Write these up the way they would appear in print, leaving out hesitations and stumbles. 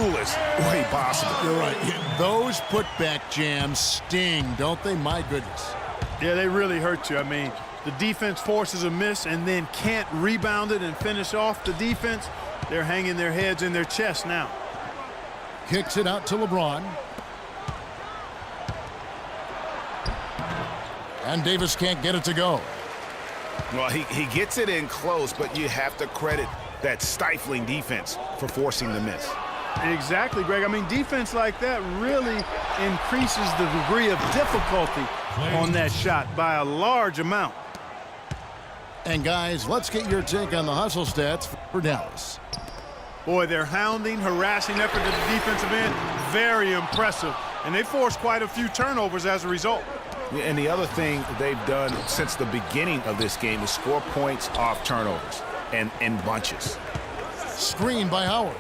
cruelest way possible. You're right. Those putback jams sting, don't they? My goodness. Yeah, they really hurt you. I mean, the defense forces a miss and then can't rebound it and finish off the defense. They're hanging their heads in their chest now. Kicks it out to LeBron. And Davis can't get it to go. Well, he gets it in close, but you have to credit that stifling defense for forcing the miss. Exactly, Greg. I mean, defense like that really increases the degree of difficulty on that shot by a large amount. And guys, let's get your take on the hustle stats for Dallas. Boy, their hounding, harassing effort at the defensive end, very impressive. And they forced quite a few turnovers as a result. And the other thing they've done since the beginning of this game is score points off turnovers and in bunches. Screen by Howard.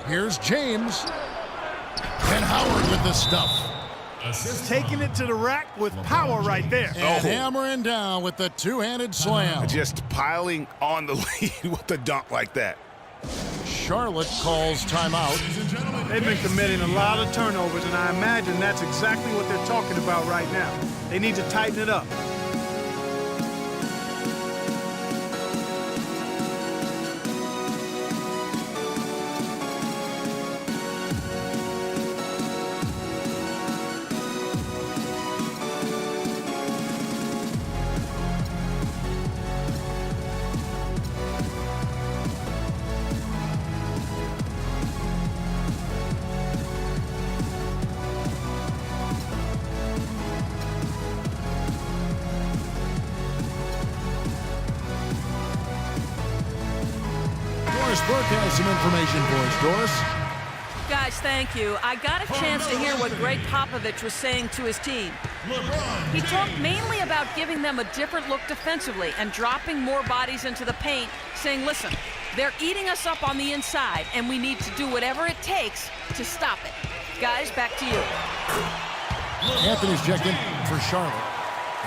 Here's James. And Howard with the stuff. Taking it to the rack with power right there. And hammering down with the two-handed slam. Just piling on the lead with a dunk like that. Charlotte calls timeout. They've been committing a lot of turnovers, and I imagine that's exactly what they're talking about right now. They need to tighten it up. Burke has some information for us. Doris? Guys, thank you. I got a chance to hear what Greg Popovich was saying to his team. He talked mainly about giving them a different look defensively and dropping more bodies into the paint, saying, listen, they're eating us up on the inside, and we need to do whatever it takes to stop it. Guys, back to you. Anthony's checked in for Charlotte.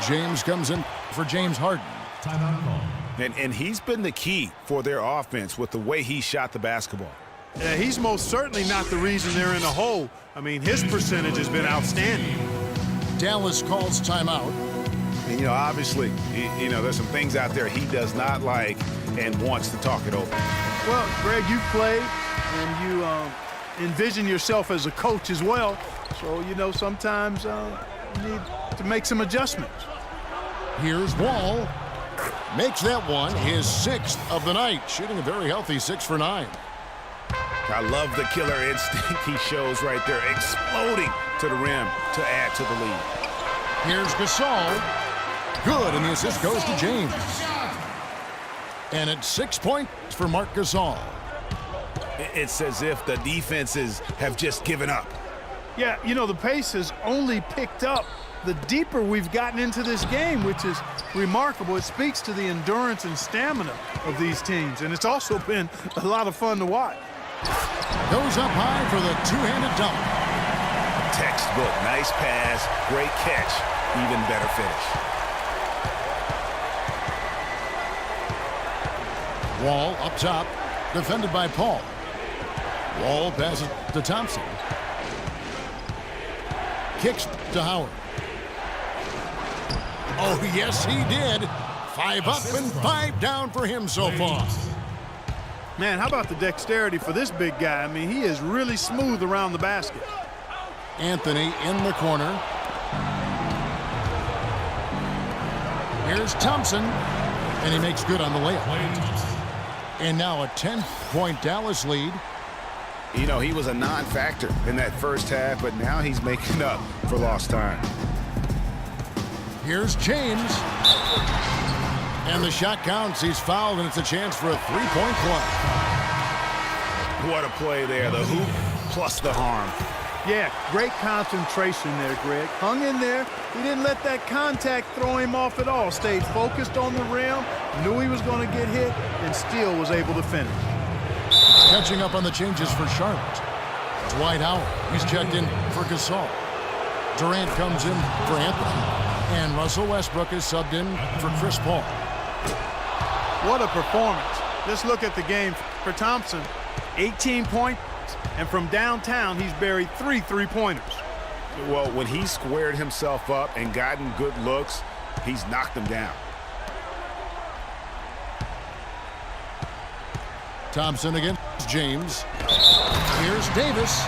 James comes in for James Harden. Timeout call. And he's been the key for their offense with the way he shot the basketball. Yeah, he's most certainly not the reason they're in a hole. I mean, his percentage has been outstanding. Dallas calls timeout. And, obviously, there's some things out there he does not like and wants to talk it over. Well, Greg, you played and you envision yourself as a coach as well. So, sometimes you need to make some adjustments. Here's Wall. Makes that one his 6th of the night, shooting a very healthy 6 for 9. I love the killer instinct he shows right there, exploding to the rim to add to the lead. Here's Gasol. Good, and the assist goes to James. And it's 6 points for Marc Gasol. It's as if the defenses have just given up. Yeah, the pace has only picked up the deeper we've gotten into this game, which is remarkable. It speaks to the endurance and stamina of these teams, and it's also been a lot of fun to watch. Goes up high for the two-handed dunk. Textbook, nice pass, great catch, even better finish. Wall up top, defended by Paul. Wall passes to Thompson. Kicks to Howard. Oh, yes, he did. 5 up and 5 down for him so far. Man, how about the dexterity for this big guy? I mean, he is really smooth around the basket. Anthony in the corner. Here's Thompson, and he makes good on the layup. And now a 10-point Dallas lead. He was a non-factor in that first half, but now he's making up for lost time. Here's James. And the shot counts. He's fouled, and it's a chance for a three-point play. What a play there. The hoop plus the harm. Yeah, great concentration there, Greg. Hung in there. He didn't let that contact throw him off at all. Stayed focused on the rim, knew he was going to get hit, and still was able to finish. Catching up on the changes for Charlotte. Dwight Howard. He's checked in for Gasol. Durant comes in for Anthony. And Russell Westbrook is subbed in for Chris Paul. What a performance. Let's look at the game For Thompson, 18 points, and from downtown, he's buried 3 3-pointers. Well, when he squared himself up and gotten good looks, he's knocked them down. Thompson against James. Here's Davis.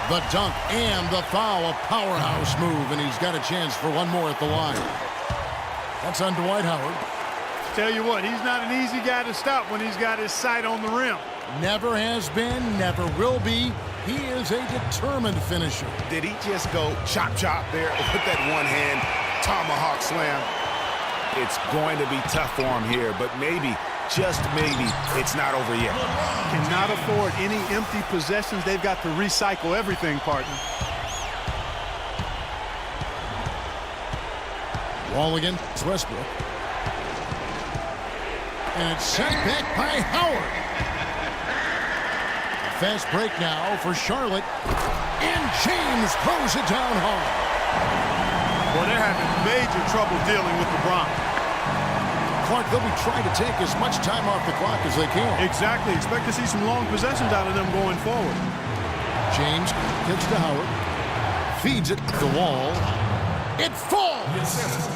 The dunk and the foul, a powerhouse move, and he's got a chance for one more at the line. That's on Dwight Howard. Tell you what, he's not an easy guy to stop when he's got his sight on the rim. Never has been, never will be. He is a determined finisher. Did he just go chop there with that one-hand tomahawk slam? It's going to be tough for him here, but maybe, just maybe, it's not over yet. Cannot afford any empty possessions. They've got to recycle everything, partner. Wall against Westbrook. And it's sent back by Howard. Fast break now for Charlotte. And James throws it down hard. Well, they're having major trouble dealing with LeBron. Clark, they'll be trying to take as much time off the clock as they can. Exactly. Expect to see some long possessions out of them going forward. James kicks to Howard. Feeds it to the Wall. It falls!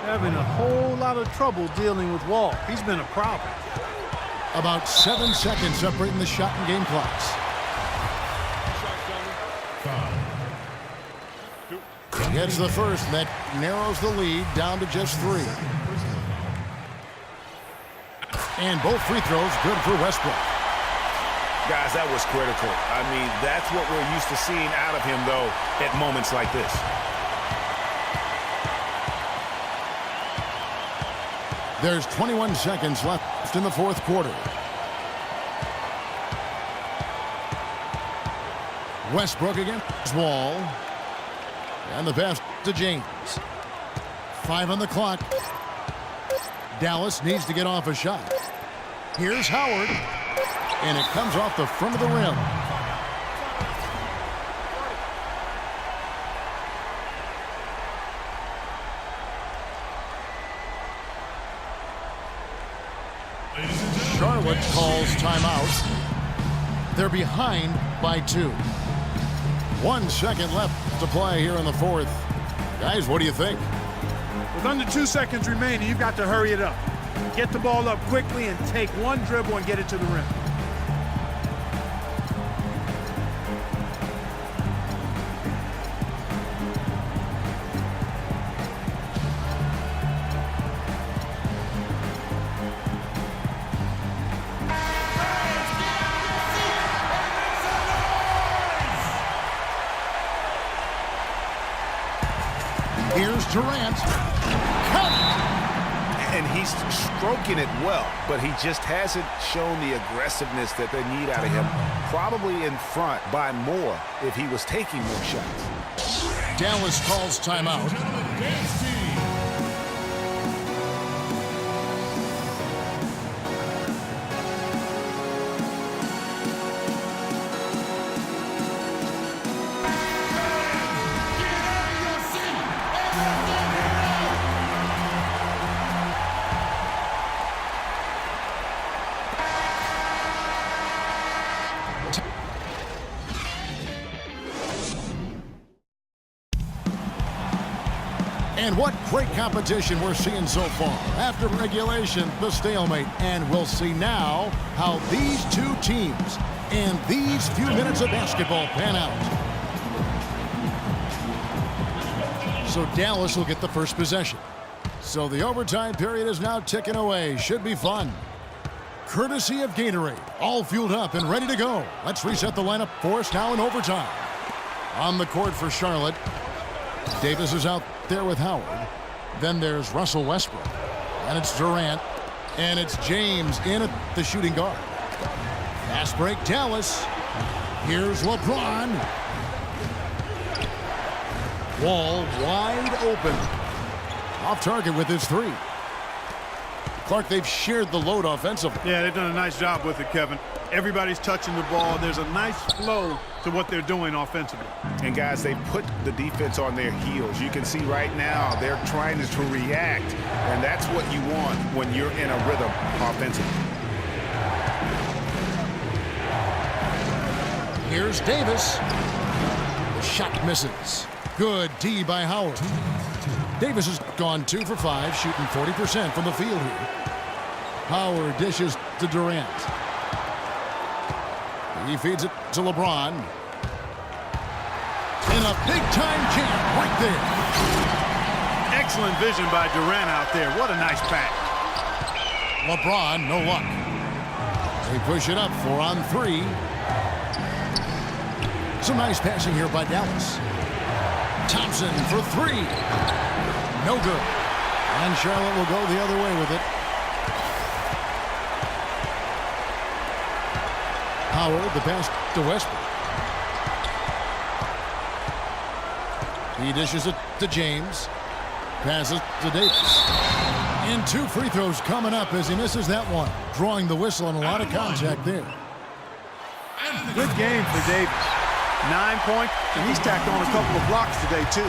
Having a whole lot of trouble dealing with Wall. He's been a problem. About 7 seconds separating the shot and game clocks. He gets the first, and that narrows the lead down to just 3. And both free throws good for Westbrook. Guys, that was critical. I mean, that's what we're used to seeing out of him, though, at moments like this. There's 21 seconds left in the fourth quarter. Westbrook against Wall. And the pass to James. 5 on the clock. Dallas needs to get off a shot. Here's Howard. And it comes off the front of the rim. Charlotte calls timeout. They're behind by 2. 1 second left to play here in the fourth. Guys, what do you think? With under 2 seconds remaining, you've got to hurry it up. Get the ball up quickly and take one dribble and get it to the rim. Here's Durant. And he's stroking it well, but he just hasn't shown the aggressiveness that they need out of him. Probably in front by more if he was taking more shots. Dallas calls timeout. And what great competition we're seeing so far. After regulation, the stalemate. And we'll see now how these two teams and these few minutes of basketball pan out. So Dallas will get the first possession. So the overtime period is now ticking away. Should be fun. Courtesy of Gatorade. All fueled up and ready to go. Let's reset the lineup for us now in overtime. On the court for Charlotte. Davis is out there with Howard. Then there's Russell Westbrook. And it's Durant. And it's James in at the shooting guard. Fast break, Dallas. Here's LeBron. Wall wide open. Off target with his 3. Clark, they've shared the load offensively. Yeah, they've done a nice job with it, Kevin. Everybody's touching the ball. There's a nice flow to what they're doing offensively. And guys, they put the defense on their heels. You can see right now they're trying to react, and that's what you want when you're in a rhythm offensively. Here's Davis. The shot misses. Good D by Howard. Davis has gone 2 for 5, shooting 40% from the field here. Howard dishes to Durant. He feeds it to LeBron. And a big-time jam right there. Excellent vision by Durant out there. What a nice pass. LeBron, no luck. They push it up 4 on 3. Some nice passing here by Dallas. Thompson for 3. No good. And Charlotte will go the other way with it. Howard, the pass to Westbrook. He dishes it to James. Passes to Davis. And 2 free throws coming up as he misses that one. Drawing the whistle and a lot of contact there. Good game for Davis. 9 points, and he's tacked on a couple of blocks today, too.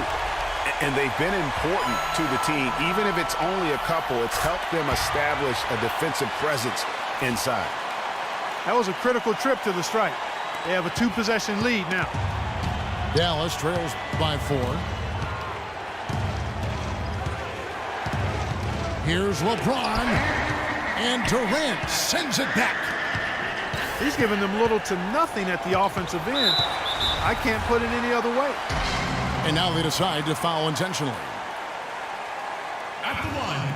And they've been important to the team. Even if it's only a couple, it's helped them establish a defensive presence inside. That was a critical trip to the stripe. They have a 2-possession lead now. Dallas trails by 4. Here's LeBron. And Durant sends it back. He's given them little to nothing at the offensive end. I can't put it any other way. And now they decide to foul intentionally. At the line,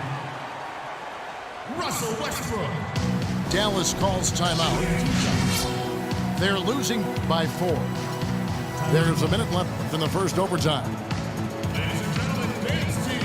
Russell Westbrook. Dallas calls timeout. They're losing by 4. There's a minute left in the first overtime. Ladies and gentlemen, dance team.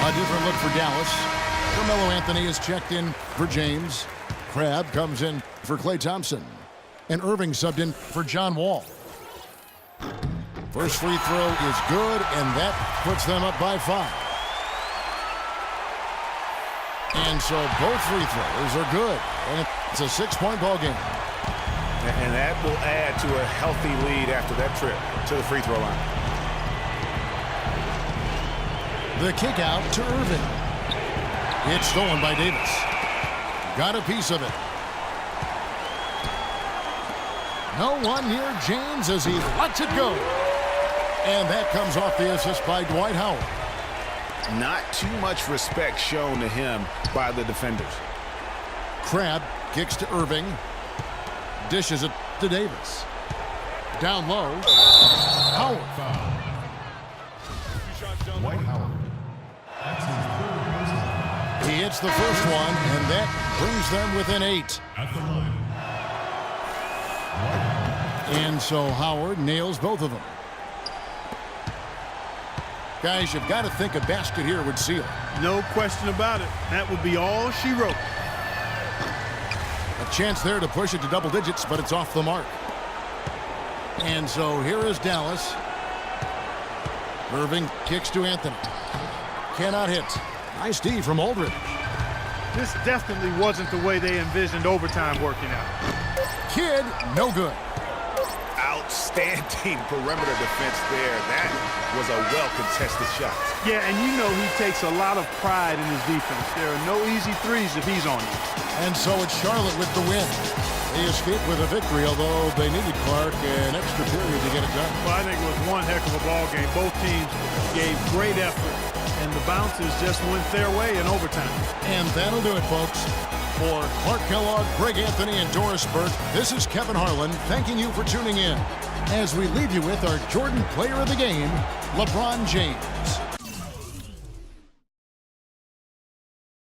A different look for Dallas. Carmelo Anthony is checked in for James. Crabbe comes in for Klay Thompson. And Irving subbed in for John Wall. First free throw is good, and that puts them up by 5. And so both free throws are good. And it's a 6-point ball game. And that will add to a healthy lead after that trip to the free throw line. The kick out to Irving. It's stolen by Davis. Got a piece of it. No one near James as he lets it go. And that comes off the assist by Dwight Howard. Not too much respect shown to him by the defenders. Crabbe kicks to Irving. Dishes it to Davis. Down low. Howard. White Howard. He hits the first one, and that brings them within 8. At the line. And so Howard nails both of them. Guys, you've got to think a basket here would seal. No question about it. That would be all she wrote. A chance there to push it to double digits, but it's off the mark. And so here is Dallas. Irving kicks to Anthony. Cannot hit. Nice D from Aldridge. This definitely wasn't the way they envisioned overtime working out. Kidd, no good. Outstanding perimeter defense there. That was a well-contested shot. Yeah, and you know he takes a lot of pride in his defense. There are no easy threes if he's on you. And so it's Charlotte with the win. They escaped with a victory, although they needed Clark an extra period to get it done. Well, I think it was one heck of a ball game. Both teams gave great effort, and the bounces just went their way in overtime. And that'll do it, folks. For Clark Kellogg, Greg Anthony, and Doris Burke, this is Kevin Harlan thanking you for tuning in as we leave you with our Jordan Player of the Game, LeBron James.